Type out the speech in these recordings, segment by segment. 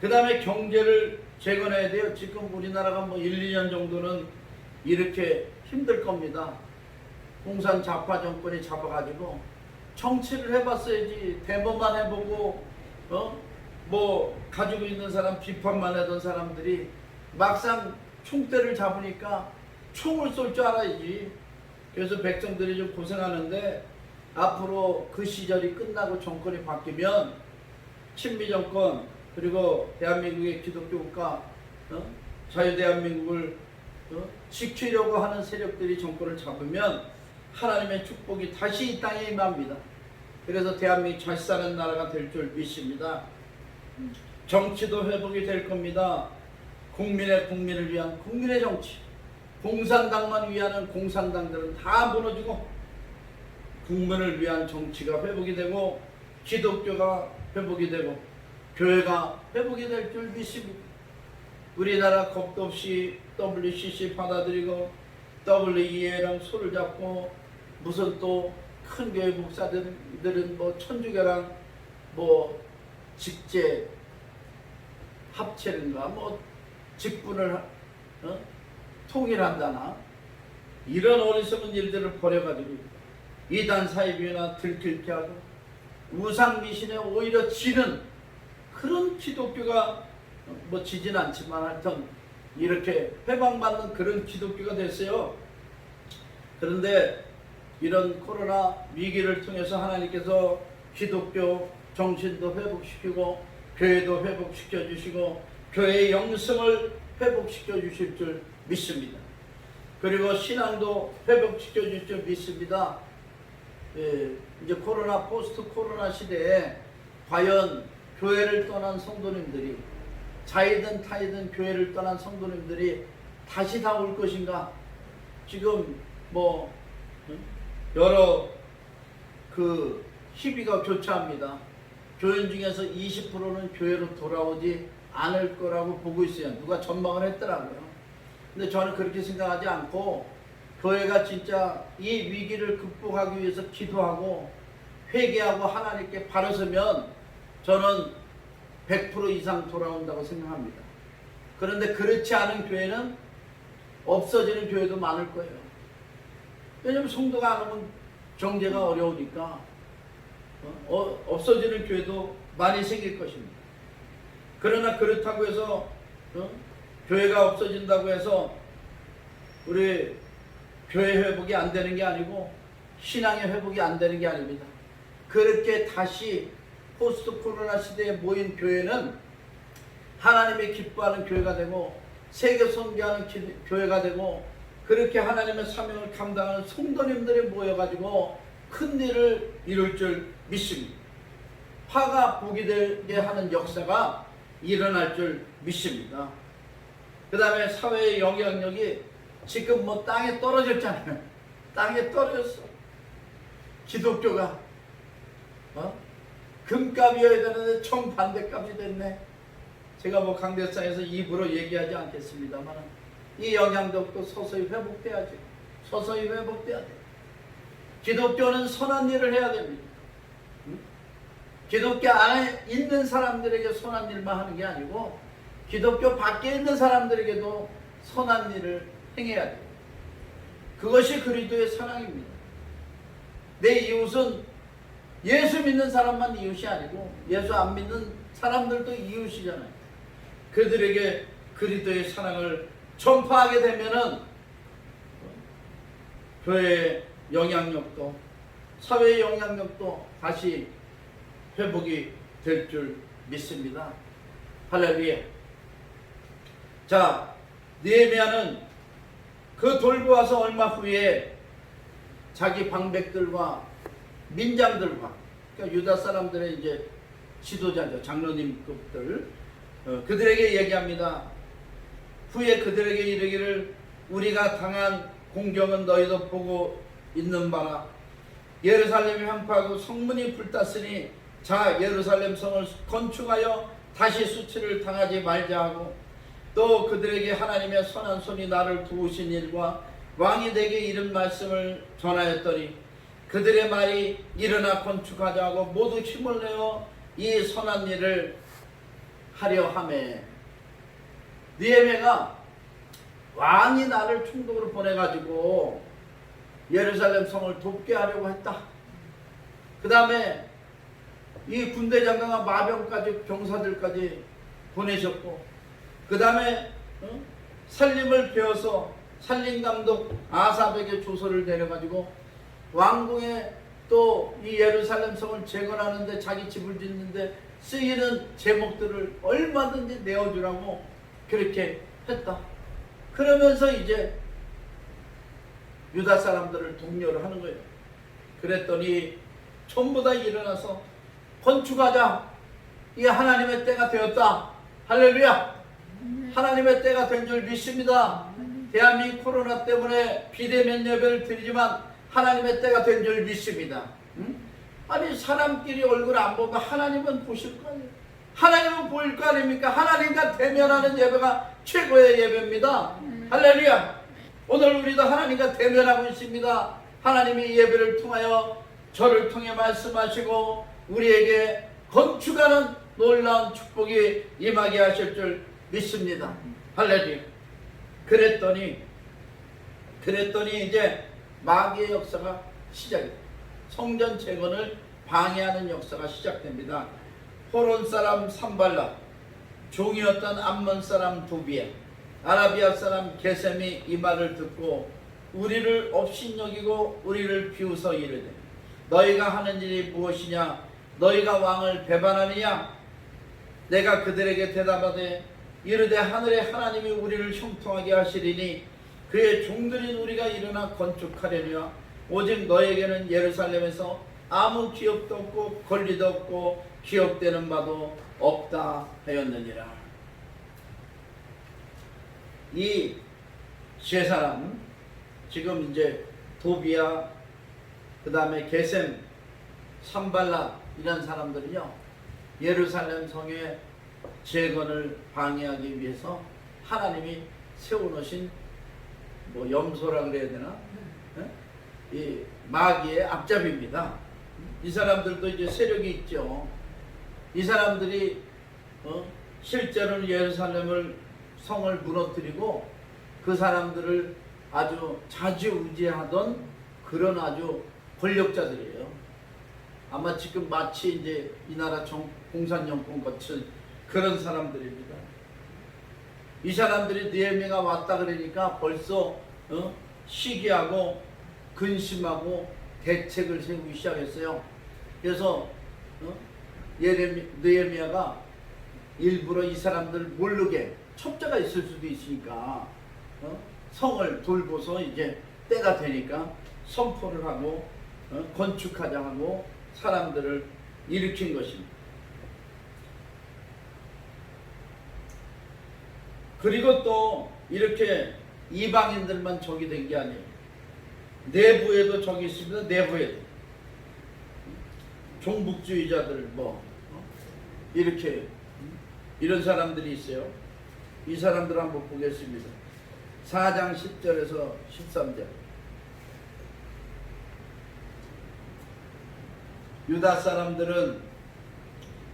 그 다음에 경제를 재건해야 돼요. 지금 우리나라가 뭐 1, 2년 정도는 이렇게 힘들 겁니다. 공산 좌파 정권이 잡아가지고 정치를 해봤어야지. 대모만 해보고 뭐 가지고 있는 사람 비판만 하던 사람들이 막상 총대를 잡으니까 총을 쏠 줄 알아야지. 그래서 백성들이 좀 고생하는데 앞으로 그 시절이 끝나고 정권이 바뀌면 친미 정권 그리고 대한민국의 기독교 국가 자유대한민국을 지키려고 하는 세력들이 정권을 잡으면 하나님의 축복이 다시 이 땅에 임합니다. 그래서 대한민국이 잘 사는 나라가 될 줄 믿습니다. 정치도 회복이 될 겁니다. 국민을 위한 국민의 정치, 공산당만 위하는 공산당들은 다 무너지고 국민을 위한 정치가 회복이 되고 기독교가 회복이 되고 교회가 회복이 될 줄 믿습니다. 우리나라 겁도 없이 WCC 받아들이고 WEA랑 손을 잡고 무슨 또 큰 교회 목사들은 뭐 천주교랑 뭐 직제 합체인가 뭐 직분을 통일한다나 이런 어리석은 일들을 벌여가지고 이단 사이비나 들킬게 하고 우상미신에 오히려 지는 그런 기독교가 뭐 지진 않지만 하여튼 이렇게 회방받는 그런 기독교가 됐어요. 그런데 이런 코로나 위기를 통해서 하나님께서 기독교 정신도 회복시키고 교회도 회복시켜 주시고 교회의 영성을 회복시켜 주실 줄 믿습니다. 그리고 신앙도 회복시켜 주실 줄 믿습니다. 이제 코로나 포스트 코로나 시대에 과연 교회를 떠난 성도님들이 자이든 타이든 교회를 떠난 성도님들이 다시 다 올 것인가? 지금 뭐 여러 그 희비가 교차합니다. 교인 중에서 20%는 교회로 돌아오지 않을 거라고 보고 있어요. 누가 전망을 했더라고요. 근데 저는 그렇게 생각하지 않고 교회가 진짜 이 위기를 극복하기 위해서 기도하고 회개하고 하나님께 바로 서면 저는 100% 이상 돌아온다고 생각합니다. 그런데 그렇지 않은 교회는 없어지는 교회도 많을 거예요. 왜냐하면 성도가 안 오면 경제가 어려우니까 없어지는 교회도 많이 생길 것입니다. 그러나 그렇다고 해서 교회가 없어진다고 해서 우리 교회 회복이 안 되는 게 아니고 신앙의 회복이 안 되는 게 아닙니다. 그렇게 다시 포스트 코로나 시대에 모인 교회는 하나님의 기뻐하는 교회가 되고 세계 선교하는 교회가 되고 그렇게 하나님의 사명을 감당하는 성도님들이 모여가지고 큰 일을 이룰 줄 믿습니다. 화가 복이 되게 하는 역사가 일어날 줄 믿습니다. 그 다음에 사회의 영향력이 지금 뭐 땅에 떨어졌잖아요. 땅에 떨어졌어. 기독교가 금값이어야 되는데 정반대값이 됐네. 제가 뭐 강대상에서 입으로 얘기하지 않겠습니다만 이 영향력도 서서히 회복돼야죠. 서서히 회복돼야 돼요. 기독교는 선한 일을 해야 됩니다. 기독교 안에 있는 사람들에게 선한 일만 하는 게 아니고 기독교 밖에 있는 사람들에게도 선한 일을 행해야 돼요. 그것이 그리스도의 사랑입니다. 내 이웃은 예수 믿는 사람만 이웃이 아니고 예수 안 믿는 사람들도 이웃이잖아요. 그들에게 그리스도의 사랑을 전파하게 되면은 교회의 영향력도 사회의 영향력도 다시 회복이 될 줄 믿습니다. 할렐루야. 자, 느헤미야는 그 돌고 와서 얼마 후에 자기 방백들과 민장들과 그러니까 유다 사람들의 이제 지도자죠. 장로님급들 그들에게 얘기합니다. 후에 그들에게 이르기를 우리가 당한 공경은 너희도 보고 있는 바라. 예루살렘이 황폐하고 성문이 불탔으니 자 예루살렘 성을 건축하여 다시 수치를 당하지 말자 하고 또 그들에게 하나님의 선한 손이 나를 도우신 일과 왕이 내게 이른 말씀을 전하였더니 그들의 말이 일어나 건축하자 하고 모두 힘을 내어 이 선한 일을 하려 하매 느헤미야가 왕이 나를 총독으로 보내가지고 예루살렘 성을 돕게 하려고 했다. 그 다음에 이 군대 장관과 마병까지 병사들까지 보내셨고 그 다음에 살림을 배워서 살림감독 아삽에게 조서를 내려가지고 왕궁에 또 이 예루살렘 성을 재건하는데 자기 집을 짓는데 쓰이는 제목들을 얼마든지 내어주라고 그렇게 했다. 그러면서 이제 유다 사람들을 독려를 하는 거예요. 그랬더니 전부 다 일어나서 건축하자. 이게 하나님의 때가 되었다. 할렐루야. 하나님의 때가 된 줄 믿습니다. 대한민국 코로나 때문에 비대면 예배를 드리지만 하나님의 때가 된 줄 믿습니다. 아니 사람끼리 얼굴 안 보면 하나님은 보실 거 아니에요. 하나님은 보일 거 아닙니까? 하나님과 대면하는 예배가 최고의 예배입니다. 할렐루야. 오늘 우리도 하나님과 대면하고 있습니다. 하나님이 이 예배를 통하여 저를 통해 말씀하시고 우리에게 건축하는 놀라운 축복이 임하게 하실 줄 믿습니다. 할렐루야. 그랬더니 이제 마귀의 역사가 시작입니다. 성전 재건을 방해하는 역사가 시작됩니다. 호론 사람 산발락, 종이었던 암몬 사람 도비야, 아라비아 사람 게셈이 이 말을 듣고 우리를 업신여기고 우리를 비웃어 이르되 너희가 하는 일이 무엇이냐? 너희가 왕을 배반하느냐? 내가 그들에게 대답하되 이르되 하늘의 하나님이 우리를 형통하게 하시리니 그의 종들인 우리가 일어나 건축하려니와 오직 너에게는 예루살렘에서 아무 기업도 없고 권리도 없고 기억되는 바도 없다 하였느니라. 이 세 사람 지금 이제 도비야 그 다음에 게셈 산발락 이런 사람들은요 예루살렘 성의 재건을 방해하기 위해서 하나님이 세워놓으신 뭐 염소라 그래야 되나? 이 마귀의 앞잡이입니다. 이 사람들도 이제 세력이 있죠. 이 사람들이 실제로는 예루살렘을 성을 무너뜨리고 그 사람들을 아주 좌지우지하던 그런 아주 권력자들이에요. 아마 지금 마치 이제 이 나라 공산정권 같은 그런 사람들입니다. 이 사람들이 느헤미야가 왔다 그러니까 벌써 시기하고 근심하고 대책을 세우기 시작했어요. 그래서 느헤미야가 일부러 이 사람들 모르게 첩자가 있을 수도 있으니까 성을 돌보서 이제 때가 되니까 선포를 하고 건축하자 하고 사람들을 일으킨 것입니다. 그리고 또 이렇게 이방인들만 적이 된 게 아니에요. 내부에도 적이 있습니다. 내부에도 종북주의자들 이렇게 이런 사람들이 있어요. 이 사람들 한번 보겠습니다. 4장 10절에서 13절. 유다 사람들은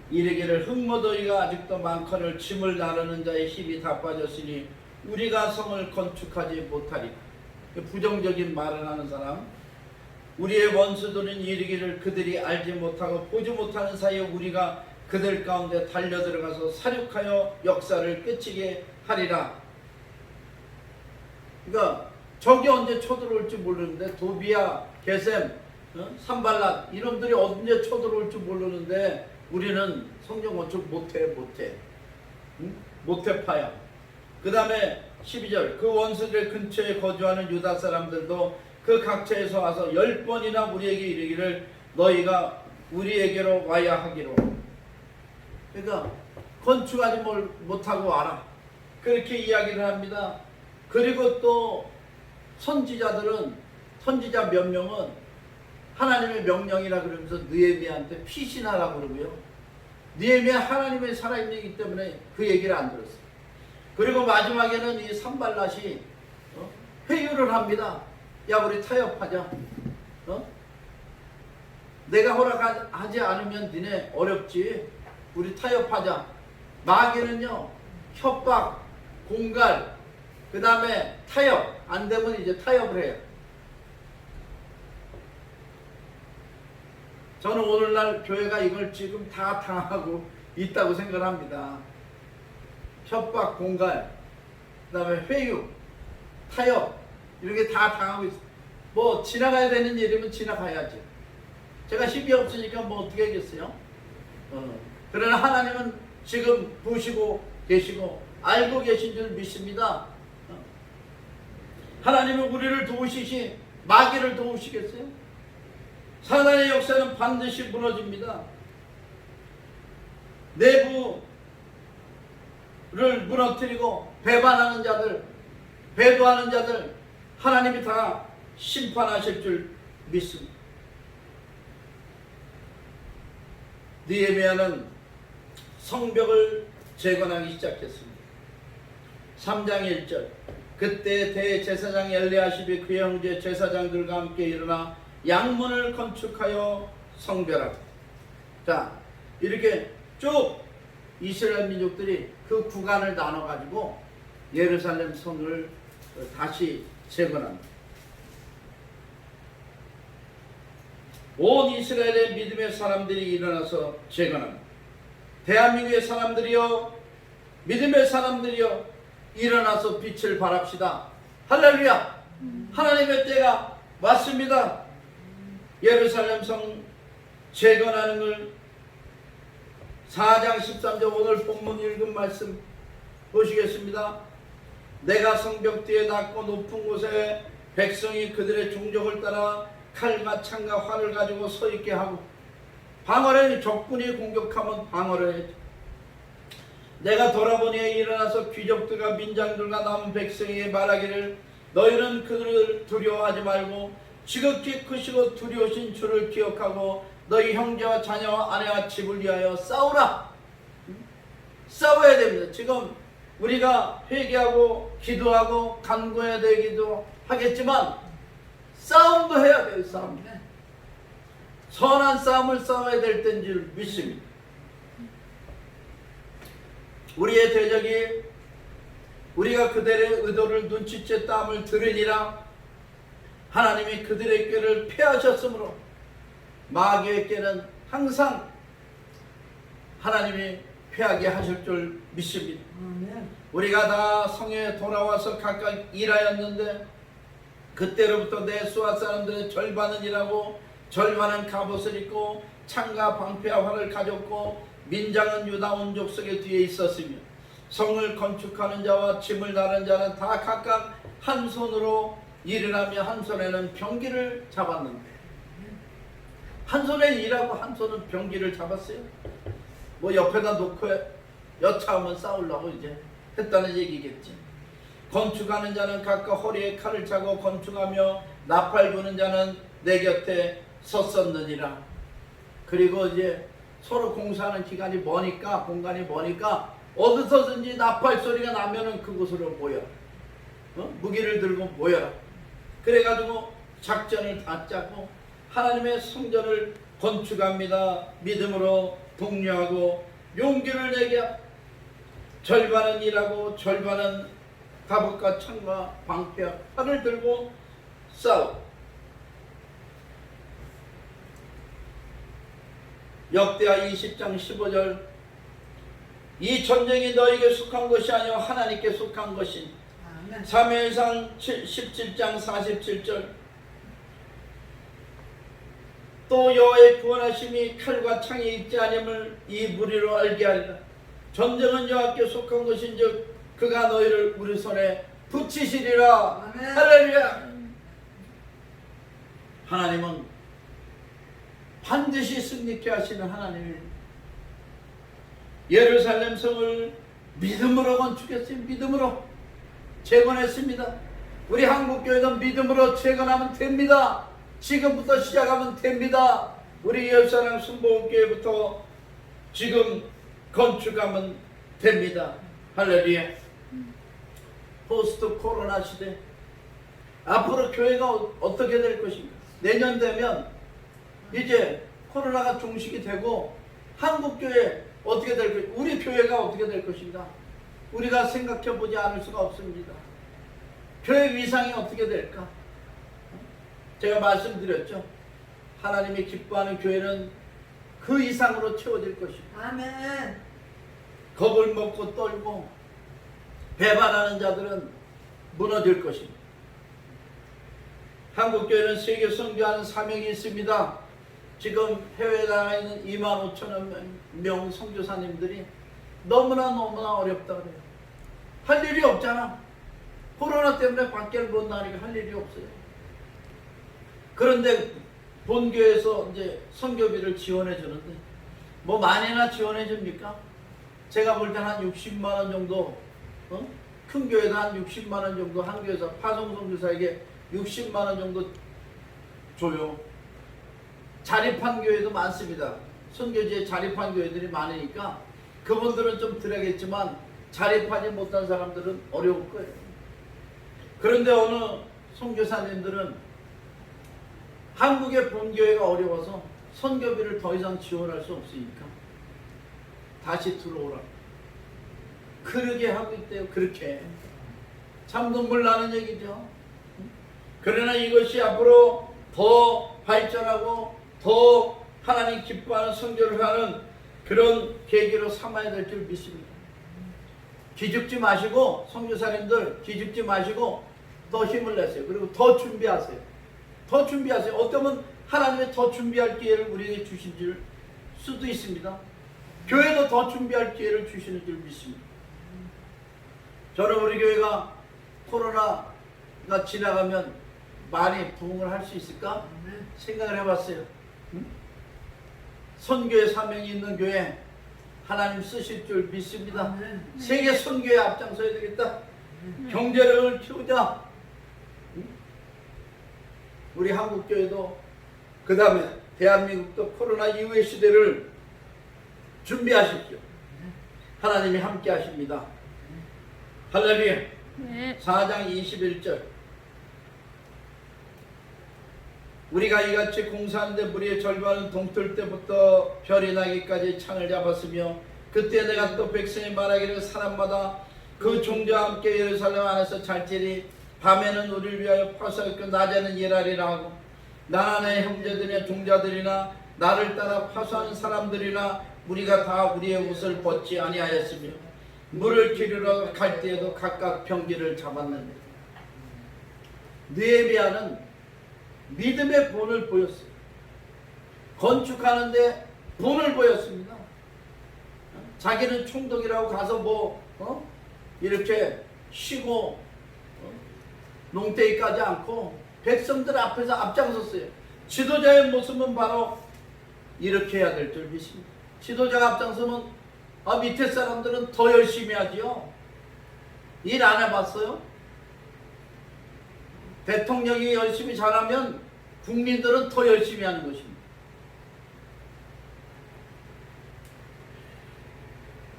이르기를 흙무더기가 아직도 많거늘 짐을 나르는 자의 힘이 다 빠졌으니 우리가 성을 건축하지 못하리라. 부정적인 말을 하는 사람. 우리의 원수들은 이르기를 그들이 알지 못하고 보지 못하는 사이에 우리가 그들 가운데 달려들어가서 사륙하여 역사를 끝이게 하리라. 그러니까 적이 언제 쳐들어올지 모르는데 도비야, 게셈, 산발락 이놈들이 언제 쳐들어올지 모르는데 우리는 성전 건축 못해. 못해파야. 그 다음에 12절 그 원수들 근처에 거주하는 유다 사람들도 그 각처에서 와서 10번이나 우리에게 이르기를 너희가 우리에게로 와야 하기로. 그러니까 건축하지 못하고 와라. 그렇게 이야기를 합니다. 그리고 또 선지자 몇 명은 하나님의 명령이라 그러면서 느헤미야한테 피신하라고 그러고요. 느헤미야 하나님의 살아있기 때문에 그 얘기를 안 들었어요. 그리고 마지막에는 이 산발랏이 회유를 합니다. 야 우리 타협하자. 내가 허락하지 않으면 니네 어렵지. 우리 타협하자. 마귀는요, 협박, 공갈, 그 다음에 타협, 안 되면 이제 타협을 해요. 저는 오늘날 교회가 이걸 지금 다 당하고 있다고 생각합니다. 협박, 공갈, 그 다음에 회유, 타협, 이렇게 다 당하고 있어요. 뭐 지나가야 되는 일이면 지나가야지. 제가 힘이 없으니까 뭐 어떻게 하겠어요? 그러나 하나님은 지금 보시고 계시고 알고 계신 줄 믿습니다. 하나님은 우리를 도우시시 마귀를 도우시겠어요? 사단의 역사는 반드시 무너집니다. 내부를 무너뜨리고 배반하는 자들, 배도하는 자들 하나님이 다 심판하실 줄 믿습니다. 느헤미야는 성벽을 재건하기 시작했습니다. 3장 1절 그때 대제사장 엘리야십이 그의 형제 제사장들과 함께 일어나 양문을 건축하여 성별하고. 자, 이렇게 쭉 이스라엘 민족들이 그 구간을 나눠 가지고 예루살렘 성을 다시 재건합니다. 온 이스라엘의 믿음의 사람들이 일어나서 재건합니다. 대한민국의 사람들이여, 믿음의 사람들이여, 일어나서 빛을 발합시다. 할렐루야! 하나님의 때가 왔습니다. 예루살렘 성 재건하는 걸 4장 13절 오늘 본문 읽은 말씀 보시겠습니다. 내가 성벽 뒤에 낮고 높은 곳에 백성이 그들의 종족을 따라 칼과 창과 활을 가지고 서 있게 하고, 방어를 적군이 공격하면 방어를 해야지. 내가 돌아보니 일어나서 귀족들과 민장들과 남은 백성에게 말하기를 너희는 그들을 두려워하지 말고 지극히 크시고 두려우신 주를 기억하고 너희 형제와 자녀와 아내와 집을 위하여 싸우라. 싸워야 됩니다. 지금 우리가 회개하고 기도하고 간구해야 되기도 하겠지만 싸움도 해야 돼요. 싸움. 선한 싸움을 싸워야 될 때인 줄 믿습니다. 우리의 대적이 우리가 그들의 의도를 눈치채 땀을 들으니라. 하나님이 그들의 꾀를 패하셨으므로 마귀의 꾀는 항상 하나님이 패하게 하실 줄 믿습니다. 우리가 다 성에 돌아와서 각각 일하였는데 그때로부터 내 수하 사람들의 절반은 일하고 절반은 갑옷을 입고 창과 방패와 활을 가졌고 민장은 유다 온 족속의 뒤에 있었으며 성을 건축하는 자와 짐을 나르는 자는 다 각각 한 손으로 일을 하며 한 손에는 병기를 잡았는데, 한 손에 일하고 한 손은 병기를 잡았어요. 뭐 옆에다 놓고 여차하면 싸우려고 이제 했다는 얘기겠지. 건축하는 자는 각각 허리에 칼을 차고 건축하며 나팔 부는 자는 내 곁에 섰었느니라. 그리고 이제 서로 공사하는 기간이 머니까, 공간이 머니까 어디서든지 나팔 소리가 나면은 그곳으로 모여라. 무기를 들고 모여라. 그래가지고 작전을 다 짜고 하나님의 성전을 건축합니다. 믿음으로 독려하고 용기를 내게 절반은 일하고 절반은 갑옷과 창과 방패와 활을 들고 싸우. 역대하 20장 15절 이 전쟁이 너에게 속한 것이 아니요 하나님께 속한 것이니. 사무엘상 17장 47절 또 여호와의 구원하심이 칼과 창이 있지 아님을 이 무리로 알게 하리라. 전쟁은 여호와께 속한 것인즉 그가 너희를 우리 손에 붙이시리라. 할렐루야. 하나님은 반드시 승리케 하시는 하나님입니다. 예루살렘 성을 믿음으로 건축했어요. 믿음으로 재건했습니다. 우리 한국교회도 믿음으로 재건하면 됩니다. 지금부터 시작하면 됩니다. 우리 예루살렘 순복음교회부터 지금 건축하면 됩니다. 할렐루야. 포스트 코로나 시대 앞으로 교회가 어떻게 될 것인가. 내년 되면 이제 코로나가 종식이 되고 한국교회 어떻게 될 것인가? 우리 교회가 어떻게 될 것인가? 우리가 생각해 보지 않을 수가 없습니다. 교회 위상이 어떻게 될까? 제가 말씀드렸죠. 하나님이 기뻐하는 교회는 그 이상으로 채워질 것입니다. 아멘. 겁을 먹고 떨고 배반하는 자들은 무너질 것입니다. 한국교회는 세계 선교하는 사명이 있습니다. 지금 해외에 나가 있는 25,000명 선교사님들이 너무나 어렵다 그래요. 할 일이 없잖아. 코로나 때문에 밖에 못 나가니까 할 일이 없어요. 그런데 본교에서 이제 선교비를 지원해 주는데 뭐 많이나 지원해 줍니까? 제가 볼 때는 한 60만 원 정도, 큰 교회도 한 60만 원 정도, 한 교회에서 파송 선교사에게 60만 원 정도 줘요. 자립한 교회도 많습니다. 선교지에 자립한 교회들이 많으니까 그분들은 좀 드려야겠지만 자립하지 못한 사람들은 어려울 거예요. 그런데 어느 선교사님들은 한국의 본교회가 어려워서 선교비를 더 이상 지원할 수 없으니까 다시 들어오라. 그러게 하고 있대요. 그렇게. 참 눈물 나는 얘기죠. 그러나 이것이 앞으로 더 발전하고 더 하나님 기뻐하는 선교를 하는 그런 계기로 삼아야 될 줄 믿습니다. 기죽지 마시고, 선교사님들 기죽지 마시고 더 힘을 내세요. 그리고 더 준비하세요. 더 준비하세요. 어쩌면 하나님의 더 준비할 기회를 우리에게 주신 줄 수도 있습니다. 교회도 더 준비할 기회를 주시는 줄 믿습니다. 저는 우리 교회가 코로나가 지나가면 많이 부흥을 할 수 있을까? 생각을 해봤어요. 선교의 사명이 있는 교회 하나님 쓰실 줄 믿습니다. 세계 선교에 앞장서야 되겠다. 경제력을 키우자. 우리 한국교회도 그 다음에 대한민국도 코로나 이후의 시대를 준비하십시오. 하나님이 함께 하십니다. 할렐루야. 네. 4장 21절. 우리가 이같이 공사하는데 무리의 절반은 동틀 때부터 별이 나기까지 창을 잡았으며 그때 내가 또 백성이 말하기를 사람마다 그 종자와 함께 예루살렘 안에서 잘지리 밤에는 우리를 위하여 파수하였고 낮에는 일하리라 하고 나나 내 형제들이나 종자들이나 나를 따라 파수하는 사람들이나 우리가 다 우리의 옷을 벗지 아니하였으며 물을 기르러 갈 때에도 각각 병기를 잡았는데 느헤미야는 믿음의 본을 보였어요. 건축하는데 본을 보였습니다. 자기는 총독이라고 가서 이렇게 쉬고 농떼이 까지 않고 백성들 앞에서 앞장섰어요. 지도자의 모습은 바로 이렇게 해야 될 줄 믿습니다. 지도자가 앞장서면 밑에 사람들은 더 열심히 하지요. 일 안 해봤어요? 대통령이 열심히 잘하면 국민들은 더 열심히 하는 것입니다.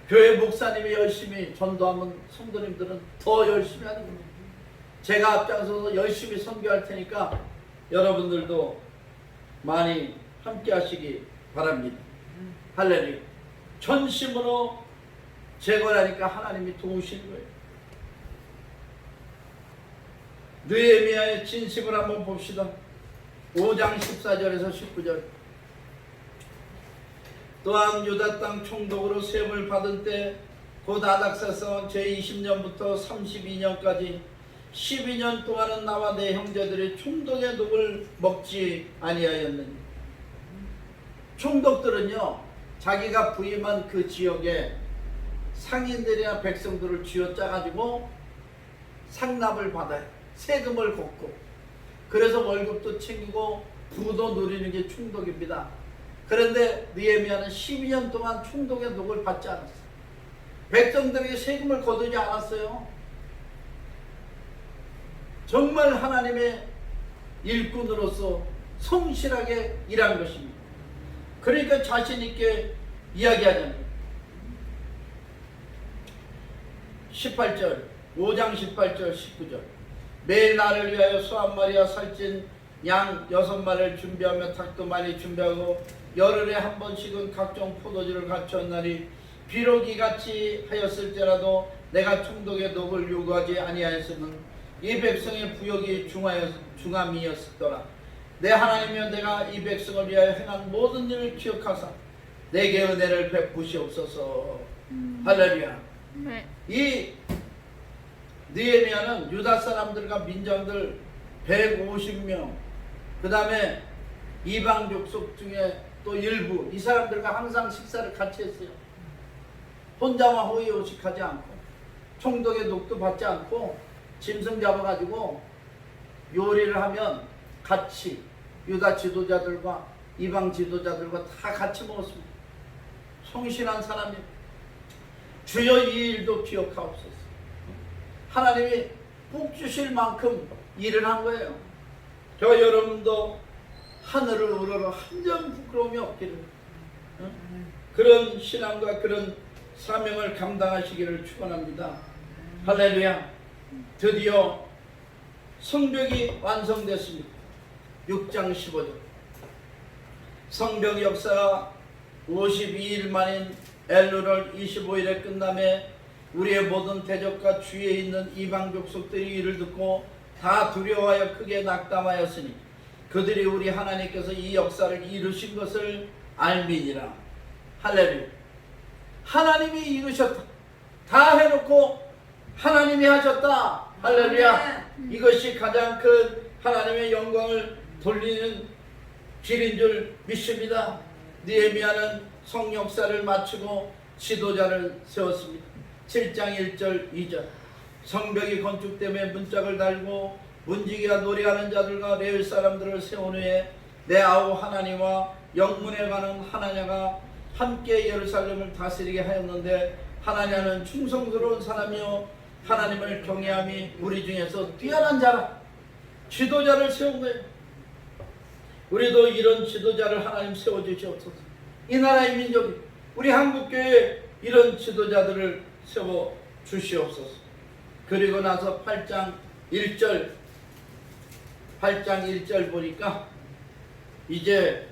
교회 목사님이 열심히 전도하면 성도님들은 더 열심히 하는 겁니다. 제가 앞장서서 열심히 선교할 테니까 여러분들도 많이 함께 하시기 바랍니다. 할렐루야. 전심으로 제거하니까 하나님이 도우시는 거예요. 느헤미야의 진심을 한번 봅시다. 5장 14절에서 19절. 또한 유다 땅 총독으로 세움을 받은 때 곧 아닥사스 제20년부터 32년까지 12년 동안은 나와 내 형제들이 총독의 녹을 먹지 아니하였느니. 총독들은요 자기가 부임한 그 지역에 상인들이나 백성들을 쥐어짜가지고 상납을 받아요. 세금을 걷고. 그래서 월급도 챙기고 부도 누리는 게 총독입니다. 그런데 느헤미야는 12년 동안 총독의 녹을 받지 않았어요. 백성들에게 세금을 거두지 않았어요. 정말 하나님의 일꾼으로서 성실하게 일한 것입니다. 그러니까 자신 있게 이야기하잖아요. 18절, 5장 18절, 19절. 매일 나를 위하여 소 한 마리와 살찐 양 6마리를 준비하며 닭도 많이 준비하고 열흘에 한 번씩은 각종 포도주를 갖추었나니 비록 이같이 하였을지라도 내가 총독의 녹을 요구하지 아니하였으면 이 백성의 부역이 중함이었더라. 내 하나님이여 내가 이 백성을 위하여 행한 모든 일을 기억하사 내게 은혜를 베푸시옵소서. 할렐루야. 네. 이 느헤미야는 유다 사람들과 민장들 150명, 그 다음에 이방 족속 중에 또 일부, 이 사람들과 항상 식사를 같이 했어요. 혼자만 호의호식하지 않고 총독의 녹도 받지 않고 짐승 잡아가지고 요리를 하면 같이 유다 지도자들과 이방 지도자들과 다 같이 먹었습니다. 성실한 사람이 주여 이 일도 기억하옵소서. 하나님이 복 주실 만큼 일을 한 거예요. 저 여러분도 하늘을 우러러 한 점 부끄러움이 없기를, 그런 신앙과 그런 사명을 감당하시기를 축원합니다. 할렐루야. 드디어 성벽이 완성됐습니다. 6장 15절. 성벽 역사가 52일 만인 엘루월 25일에 끝남에 우리의 모든 대적과 주위에 있는 이방 족속들이 이를 듣고 다 두려워하여 크게 낙담하였으니 그들이 우리 하나님께서 이 역사를 이루신 것을 알미니라. 할렐루야. 하나님이 이루셨다. 다 해놓고 하나님이 하셨다. 할렐루야. 이것이 가장 큰 하나님의 영광을 돌리는 길인 줄 믿습니다. 느헤미야는 성역사를 마치고 지도자를 세웠습니다. 7장 1절 2절. 성벽이 건축됨에 문짝을 달고 문지기와 노래하는 자들과 레위 사람들을 세운 후에 내 아우 하나님과 영문에 가는 하나냐가 함께 예루살렘을 다스리게 하였는데 하나냐는 충성스러운 사람이요 하나님을 경외함이 우리 중에서 뛰어난 자라. 지도자를 세운 거예요. 우리도 이런 지도자를 하나님 세워주시옵소서. 이 나라의 민족이 우리 한국교회에 이런 지도자들을 세워주시옵소서. 그리고 나서 8장 1절 보니까 이제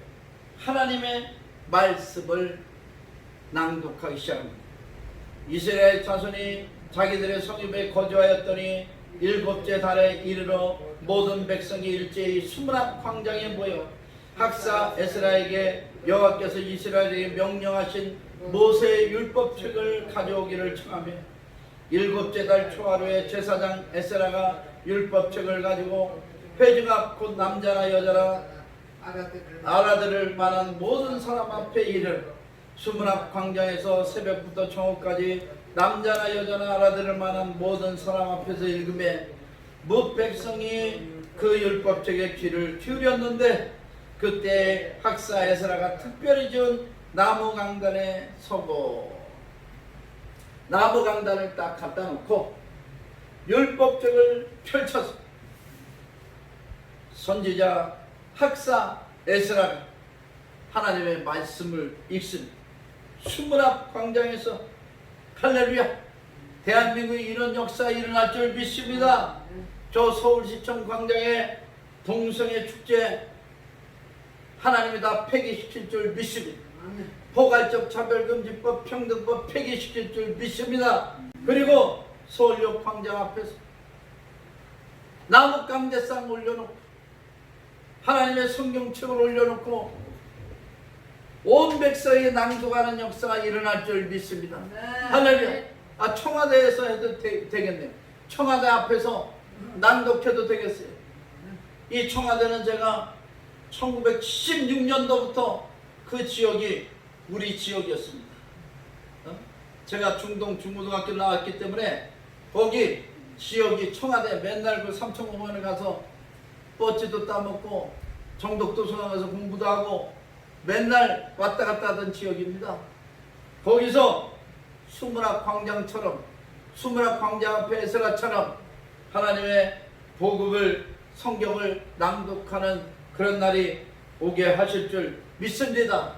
하나님의 말씀을 낭독하기 시작합니다. 이스라엘 자손이 자기들의 성읍에 거주하였더니 7째 달에 이르러 모든 백성이 일제히 수므랍 광장에 모여 학사 에스라에게 여호와께서 이스라엘에게 명령하신 모세의 율법책을 가져오기를 청하며 7째 달 초하루에 제사장 에스라가 율법책을 가지고 회중 앞 곧 남자나 여자나 알아들을 만한 모든 사람 앞에 이르러 수므랍 광장에서 새벽부터 정오까지 남자나 여자나 알아들을 만한 모든 사람 앞에서 읽음에 뭇 백성이 그 율법책에 귀를 기울였는데 그때 학사 에스라가 특별히 지은 나무 강단에 서고 나무 강단을 딱 갖다 놓고 율법책을 펼쳐서 선지자 학사 에스라가 하나님의 말씀을 읽습니다. 수므랍 광장에서 할렐루야. 대한민국에 이런 역사 일어날 줄 믿습니다. 저 서울시청 광장에 동성애 축제 하나님이 다 폐기시킬 줄 믿습니다. 포괄적 차별금지법 평등법 폐기시킬 줄 믿습니다. 그리고 서울역 광장 앞에서 나무 감대상 올려놓고 하나님의 성경책을 올려놓고 온 백성이 낭독하는 역사가 일어날 줄 믿습니다. 할렐루야. 청와대에서 해도 되겠네요. 청와대 앞에서 낭독해도 되겠어요. 이 청와대는 제가 1976년도부터 그 지역이 우리 지역이었습니다. 제가 중동 중고등학교 나왔기 때문에 거기 지역이 청와대 맨날 그 삼천공원에 가서 뻗지도 따먹고 정독도서관 가서 공부도 하고 맨날 왔다 갔다 하던 지역입니다. 거기서 수므랍 광장처럼 수므랍 광장 앞에 에스라처럼 하나님의 복음을 성경을 낭독하는 그런 날이 오게 하실 줄 믿습니다.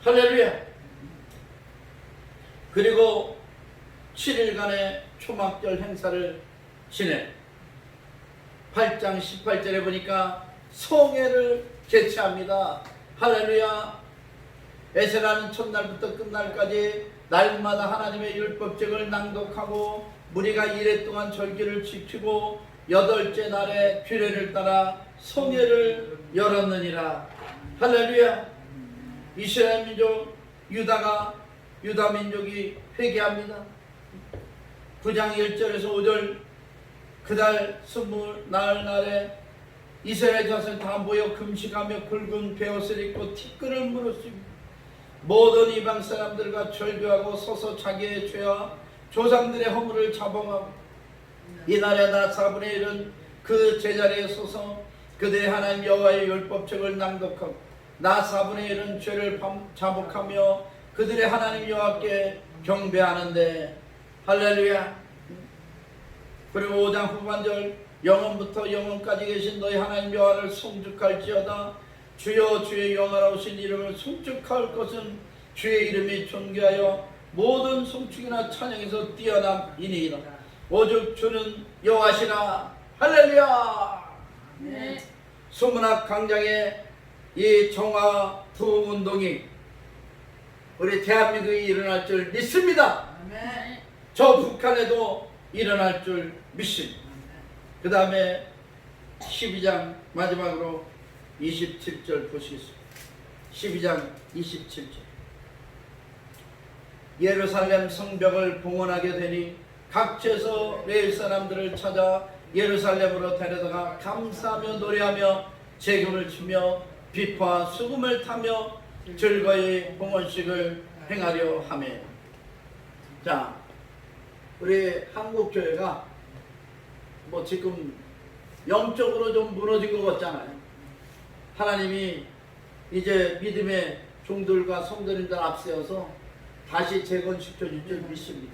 할렐루야. 그리고 7일간의 초막절 행사를 지내 8장 18절에 보니까 성회를 개최합니다. 할렐루야. 에스라는 첫날부터 끝날까지 날마다 하나님의 율법책을 낭독하고 무리가 이래 동안 절기를 지키고 여덟째 날에 규례를 따라 성회를 열었느니라. 할렐루야. 이스라엘 민족 유다 민족이 회개합니다. 9장 1절에서 5절 그달 20날 날에 이스라엘 자손 다 모여 금식하며 굵은 베옷을 입고 티끌을 물었습니다. 모든 이방 사람들과 절교하고 서서 자기의 죄와 조상들의 허물을 자봉하고 이날에 나 4분의 1은 그 제자리에 서서 그들의 하나님 여호와의 율법책을 낭독하고 나 4분의 1은 죄를 자복하며 그들의 하나님 여호와께 경배하는데. 할렐루야. 그리고 5장 후반절 영원부터 영원까지 계신 너희 하나님 여호와를 송축할지어다. 주여 주의 영화로우신 이름을 송축할 것은 주의 이름이 존귀하여 모든 송축이나 찬양에서 뛰어남이니이다. 오직 주는 여호와시라. 할렐루야. 네. 수문학 광장의 이 정화 부흥운동이 우리 대한민국에 일어날 줄 믿습니다. 아멘. 저 북한에도 일어날 줄 믿습니다. 그 다음에 12장 마지막으로 27절 보시겠습니다. 12장 27절 예루살렘 성벽을 봉헌하게 되니 각처에서 레위 사람들을 찾아 예루살렘으로 데려다가 감사하며 노래하며 재금을 치며 비파 수금을 타며 즐거이 봉헌식을 행하려 하며. 자, 우리 한국교회가 뭐 지금 영적으로 좀 무너진 것 같잖아요. 하나님이 이제 믿음의 종들과 성도님들 앞세워서 다시 재건시켜 줄 줄 믿습니다.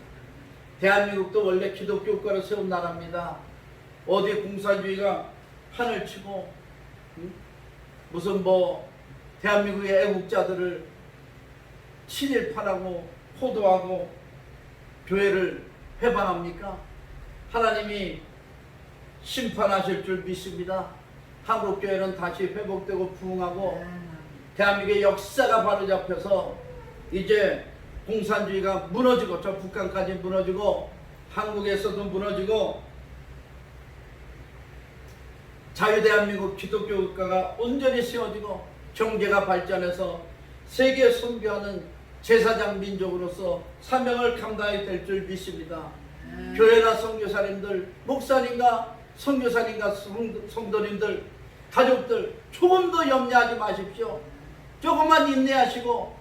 대한민국도 원래 기독교 국가로 세운 나라입니다. 어디 공산주의가 판을 치고 무슨 뭐 대한민국의 애국자들을 친일파라고 호도하고 교회를 해방합니까? 하나님이 심판하실 줄 믿습니다. 한국교회는 다시 회복되고 부흥하고 대한민국의 역사가 바로잡혀서 이제 공산주의가 무너지고 저 북한까지 무너지고 한국에서도 무너지고 자유대한민국 기독교 국가가 온전히 세워지고 경제가 발전해서 세계 선교하는 제사장 민족으로서 사명을 감당하게 될 줄 믿습니다. 교회나 선교사님들, 목사님과 선교사님과 성도님들, 가족들 조금 더 염려하지 마십시오. 조금만 인내하시고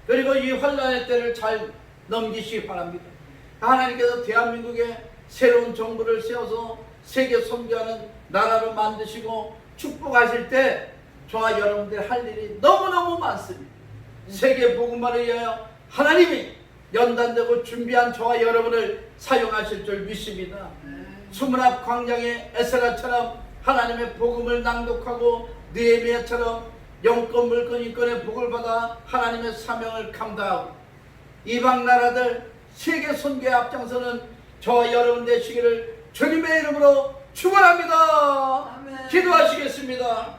그리고 이 환난의 때를 잘 넘기시기 바랍니다. 하나님께서 대한민국에 새로운 정부를 세워서 세계 선교하는 나라로 만드시고 축복하실 때 저와 여러분들 할 일이 너무너무 많습니다. 세계 복음화를 위하여 하나님이 연단되고 준비한 저와 여러분을 사용하실 줄 믿습니다. 수문학 광장의 에스라처럼 하나님의 복음을 낭독하고 느헤미야처럼 영권 물권 인권의 복을 받아 하나님의 사명을 감당하고 이방 나라들 세계 선교에 앞장서는 저와 여러분 되시기를 주님의 이름으로 축원합니다. 기도하시겠습니다.